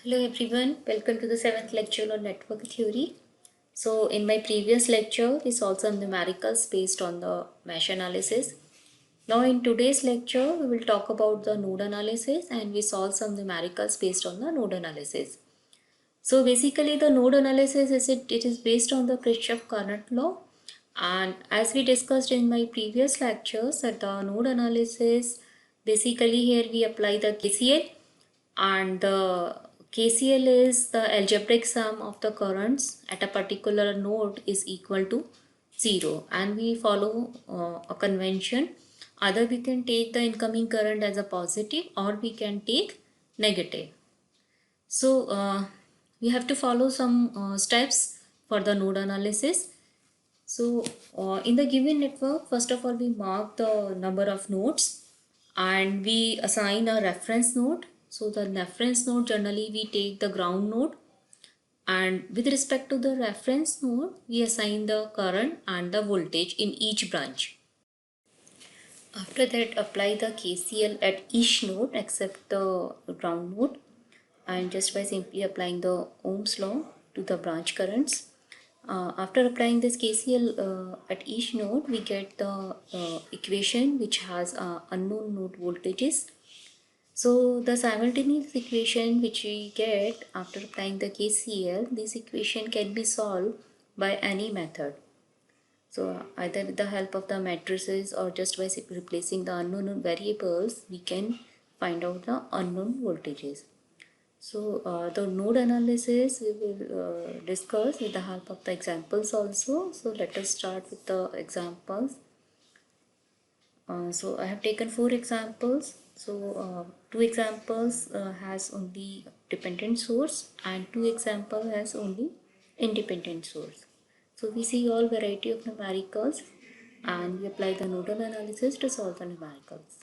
Hello everyone, welcome to the 7th lecture on network theory. So in my previous lecture, we solved some numericals based on the mesh analysis. Now in today's lecture, we will talk about the node analysis and we solve some numericals based on the node analysis. So basically the node analysis it is based on the Kirchhoff current law, and as we discussed in my previous lectures that the node analysis, basically here we apply the KCL, and the KCL is the algebraic sum of the currents at a particular node is equal to 0, and we follow a convention. Either we can take the incoming current as a positive or we can take negative. So we have to follow some steps for the node analysis. So in the given network, first of all we mark the number of nodes and we assign a reference node. So the reference node, generally we take the ground node, and with respect to the reference node we assign the current and the voltage in each branch. After that, apply the KCL at each node except the ground node, and just by simply applying the Ohm's law to the branch currents. After applying this KCL at each node, we get the equation which has unknown node voltages. So the simultaneous equation which we get after applying the KCL, this equation can be solved by any method. So either with the help of the matrices or just by replacing the unknown variables, we can find out the unknown voltages. So the node analysis we will discuss with the help of the examples also. So let us start with the examples. So I have taken 4 examples. So 2 examples has only dependent source and 2 example has only independent source. So we see all variety of numericals and we apply the nodal analysis to solve the numericals.